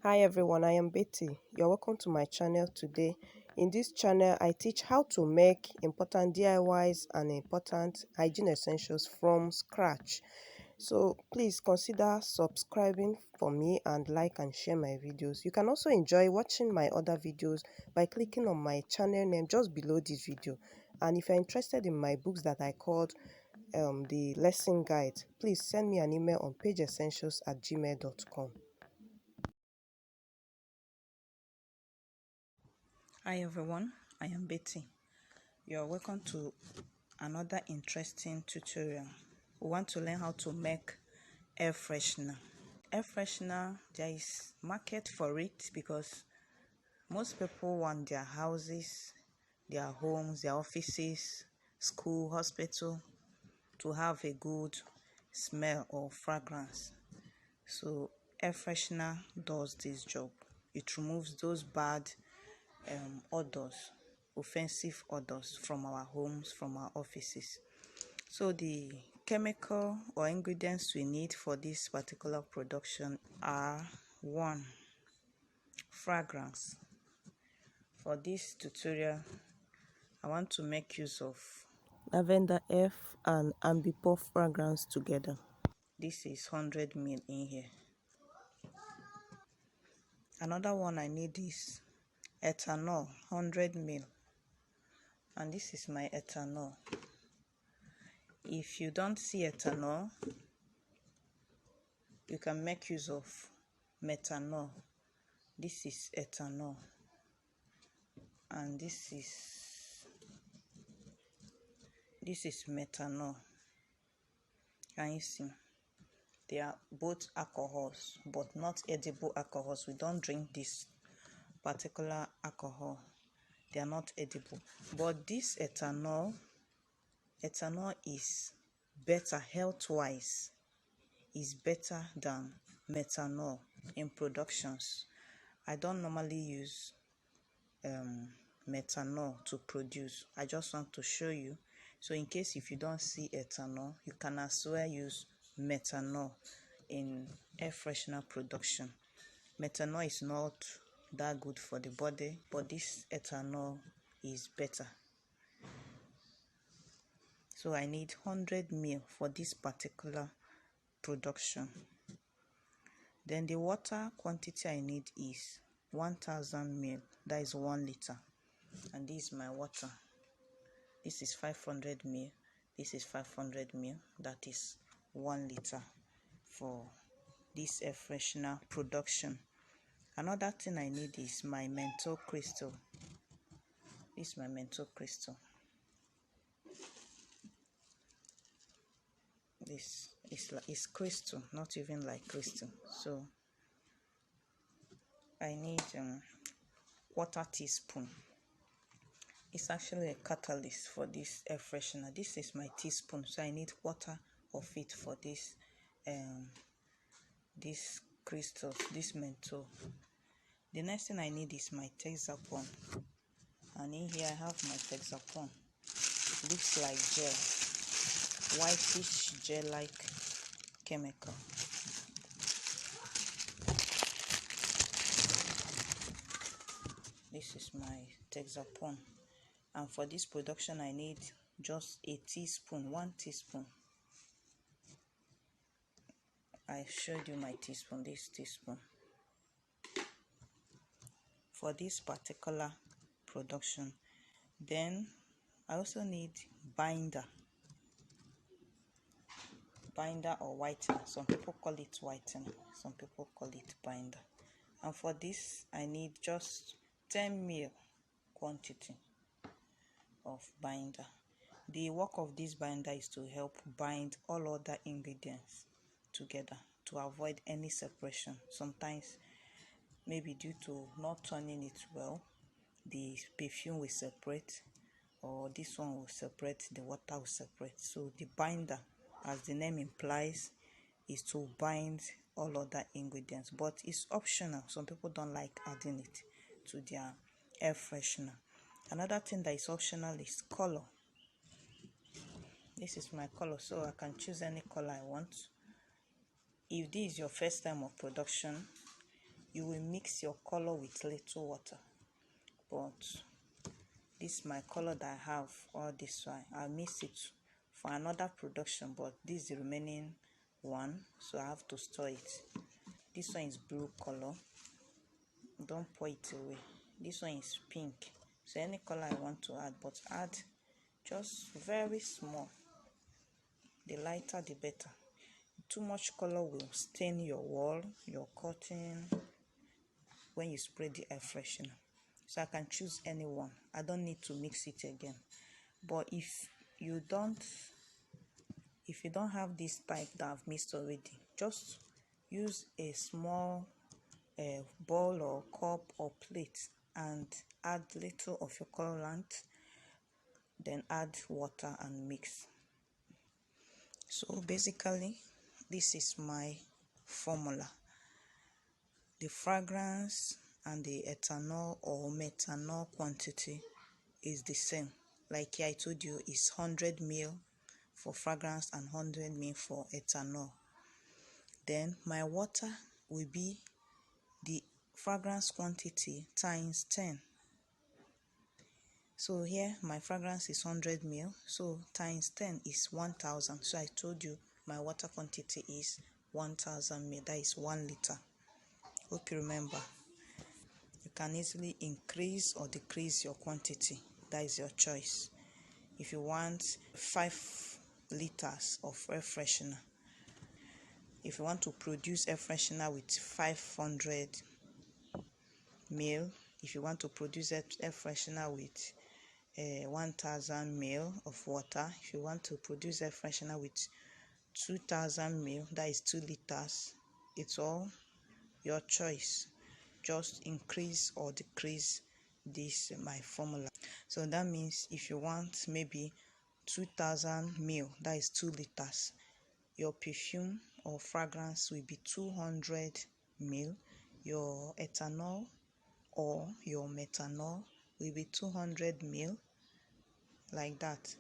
Hi everyone, I am Betty. You're welcome to my channel today. In this channel, I teach how to make important DIYs and important hygiene essentials from scratch. So please consider subscribing for me and like and share my videos. You can also enjoy watching my other videos by clicking on my channel name just below this video. And if you're interested in my books that I called the lesson guide, please send me an email on pageessentials@gmail.com. Hi everyone, I am Betty. You're welcome to another interesting tutorial. We want to learn how to make air freshener. Air freshener, there is market for it because most people want their houses, their homes, their offices, school, hospital to have a good smell or fragrance. So air freshener does this job. It removes those bad odors, offensive odors from our homes, from our offices. So the chemical or ingredients we need for this particular production are: 1. Fragrance. For this tutorial, I want to make use of Lavender F and Ambipur fragrance together. this is 100 ml in here. Another one I need is ethanol, 100 ml, and this is my ethanol. If you don't see ethanol, you can make use of methanol. This is ethanol, and this is methanol. Can you see? They are both alcohols, but not edible alcohols. We don't drink this particular alcohol. They are not edible. But this ethanol is better health-wise. Is better than methanol in productions. I don't normally use methanol to produce. I just want to show you. So in case if you don't see ethanol, you can as well use methanol in air freshener production. Methanol is not that good for the body, but this ethanol is better. So I need 100 ml for this particular production. Then the water quantity I need is 1000 ml, that is 1 liter. And this is my water. This is 500 ml, this is 500 ml, that is 1 liter for this air freshener production. Another thing I need is my menthol crystal. This is my menthol crystal. This is crystal, not even like crystal. So I need 1/4 teaspoon. It's actually a catalyst for this air freshener. This is my teaspoon, so I need 1/4 of it for this this crystal, this menthol. The next thing I need is my Texapon, and in here I have my Texapon. It looks like gel, whitish gel-like chemical. This is my Texapon, and for this production I need just a teaspoon, 1 teaspoon. I showed you my teaspoon, this teaspoon. For this particular production. Then I also need binder or whitener. Some people call it whitener, some people call it binder. And for this I need just 10 ml quantity of binder. The work of this binder is to help bind all other ingredients together to avoid any separation. Sometimes maybe due to not turning it well, the perfume will separate, or this one will separate, the water will separate. So the binder, as the name implies, is to bind all other ingredients, but it's optional. Some people don't like adding it to their air freshener. Another thing that is optional is color. This is my color, so I can choose any color I want. If this is your first time of production, you will mix your color with little water. But this is my color that I have all this one. I'll mix it for another production, but this is the remaining one, so I have to store it. This one is blue color. Don't pour it away. This one is pink. So any color I want to add, but add just very small. The lighter the better. Too much color will stain your wall, your curtain when you spray the air freshener. So I can choose any one. I don't need to mix it again. But if you don't have this type that I've mixed already, just use a small bowl or cup or plate and add little of your colorant, then add water and mix. So basically this is my formula. The fragrance and the ethanol or methanol quantity is the same. Like I told you, it's 100 ml for fragrance and 100 ml for ethanol. Then my water will be the fragrance quantity times 10. So here my fragrance is 100 ml, so times 10 is 1000. So I told you my water quantity is 1000 ml, that is 1 liter. Hope you remember. You can easily increase or decrease your quantity. That is your choice. If you want 5 liters of air freshener, if you want to produce air freshener with 500 ml, if you want to produce air freshener with 1000 ml of water, if you want to produce air freshener with 2000 ml, that is 2 liters, it's all your choice. Just increase or decrease this my formula. So that means if you want maybe 2000 ml, that is 2 liters, your perfume or fragrance will be 200 ml, your ethanol or your methanol will be 200 ml, like that.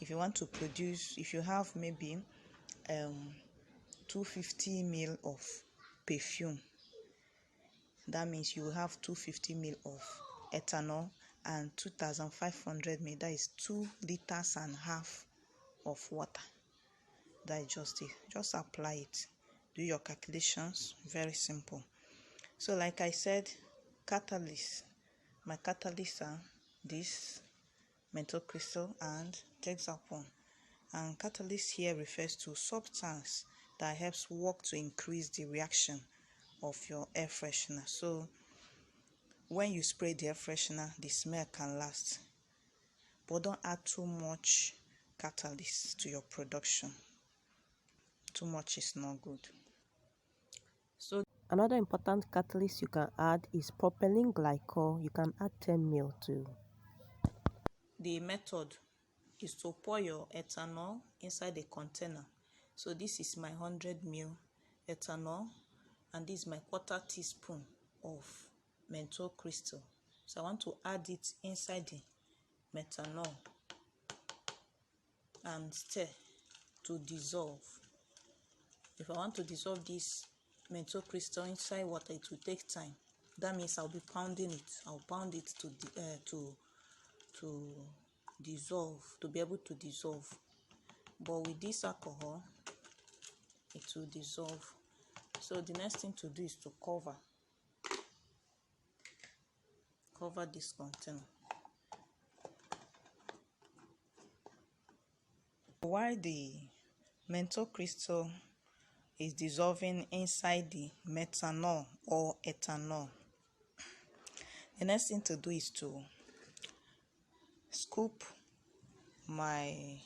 If you want to produce, if you have maybe 250 ml of perfume, that means you will have 250 ml of ethanol and 2500 ml, that is 2 liters and half of water. That is just it. Just apply it. Do your calculations. Very simple. So like I said, catalyst. My catalysts are this menthol crystal and Texapon. And catalyst here refers to substance that helps work to increase the reaction of your air freshener. So when you spray the air freshener, the smell can last, but don't add too much catalyst to your production. Too much is not good. So Another important catalyst you can add is propylene glycol. You can add 10 ml too. the method is to pour your ethanol inside a container. So this is my 100 ml ethanol, and this is my quarter teaspoon of menthol crystal. So I want to add it inside the methanol and stir to dissolve. If I want to dissolve this menthol crystal inside water, it will take time. That means I'll be pounding it. I'll pound it to dissolve, to be able to dissolve. But with this alcohol, it will dissolve. So the next thing to do is to cover this container. While the menthol crystal is dissolving inside the methanol or ethanol, the next thing to do is to scoop my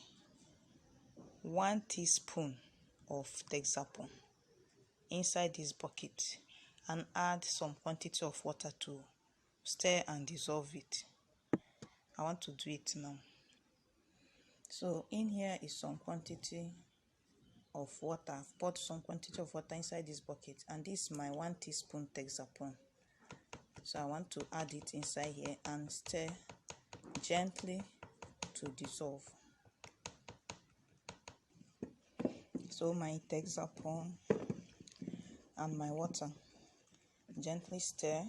1 teaspoon of Texapon inside this bucket and add some quantity of water to stir and dissolve it. I want to do it now. So in here is some quantity of water. I've poured some quantity of water inside this bucket, and this is my 1 teaspoon Texapon. So I want to add it inside here and stir gently to dissolve. So my Texapon and my water, Gently stir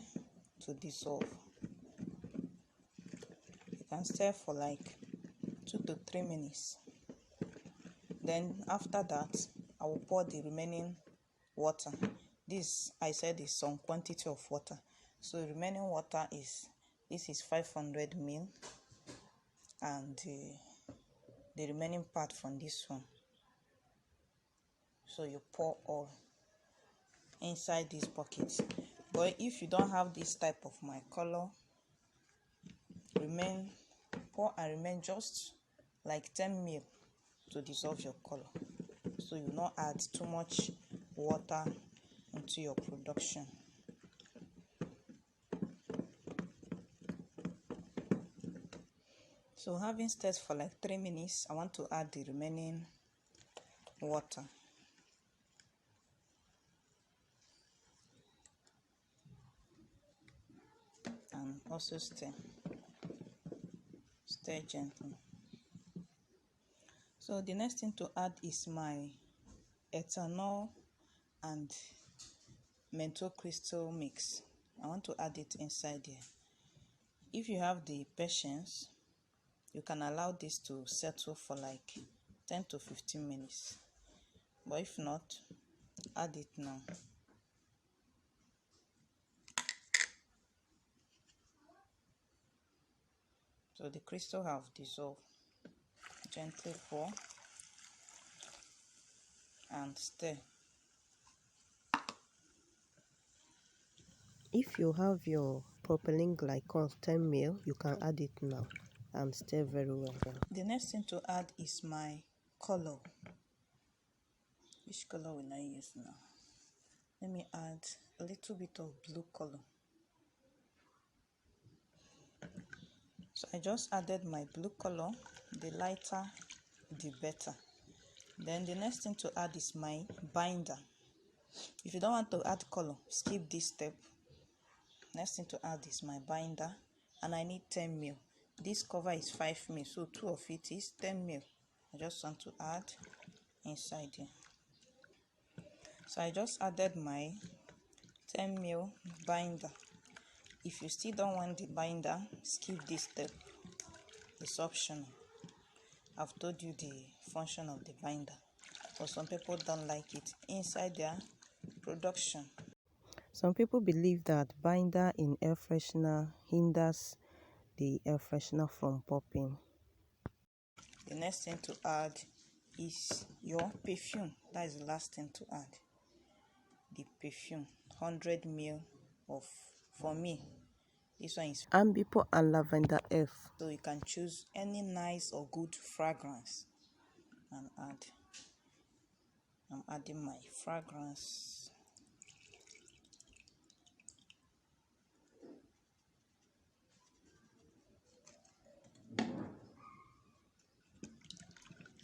to dissolve. You can stir for like 2 to 3 minutes. Then after that, I will pour the remaining water. This I said is some quantity of water. So remaining water is, this is 500 ml, and the remaining part from this one. So you pour all inside this bucket. But if you don't have this type of my color, pour and remain just like 10 ml to dissolve your color. So you not add too much water into your production. So having stirred for like 3 minutes, I want to add the remaining water. And also stir gently. So the next thing to add is my ethanol and menthol crystal mix. I want to add it inside here. If you have the patience, you can allow this to settle for like 10 to 15 minutes. But if not, add it now. So the crystal have dissolved. Gently pour and stir. If you have your propylene glycol 10 ml, you can add it now and stir very well. The next thing to add is my color. Which color will I use now? Let me add a little bit of blue color. So I just added my blue color. The lighter, the better. Then the next thing to add is my binder. If you don't want to add color, skip this step. Next thing to add is my binder, and I need 10 ml. This cover is 5 ml, so 2 of it is 10 ml. I just want to add inside here. So I just added my 10 ml binder. If you still don't want the binder, skip this step. It's optional. I've told you the function of the binder, but some people don't like it inside their production. Some people believe that binder in air freshener hinders the air freshener from popping. The next thing to add is your perfume. That is the last thing to add. The perfume, 100 ml of, for me, this one is Ambipo and Lavender F. So you can choose any nice or good fragrance and add. I'm adding my fragrance.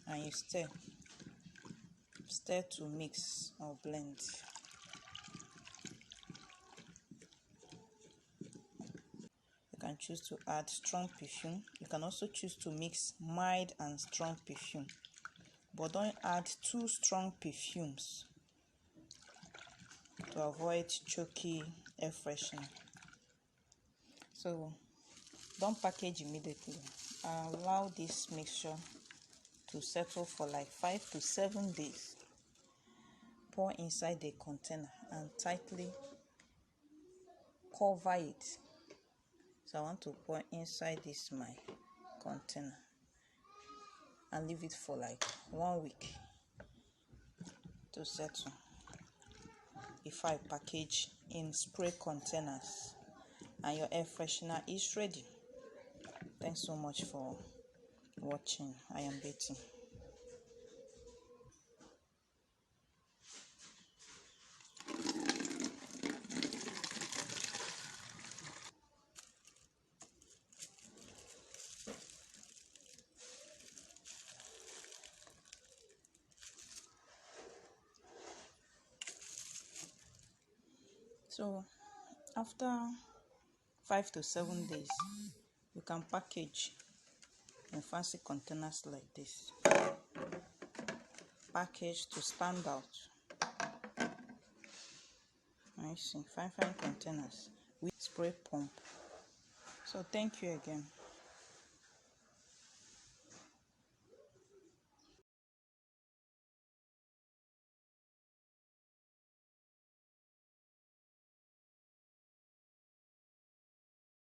And you stir to mix or blend. You can choose to add strong perfume. You can also choose to mix mild and strong perfume, but don't add too strong perfumes to avoid choky air freshener. So don't package immediately. Allow this mixture to settle for like 5 to 7 days. Pour inside the container and tightly cover it. So I want to pour inside this my container and leave it for like 1 week to settle before I package in spray containers, and your air freshener is ready. Thanks so much for watching. I am Betty. So after 5 to 7 days, you can package in fancy containers like this. Package to stand out. I see. Fine containers with spray pump. So thank you again.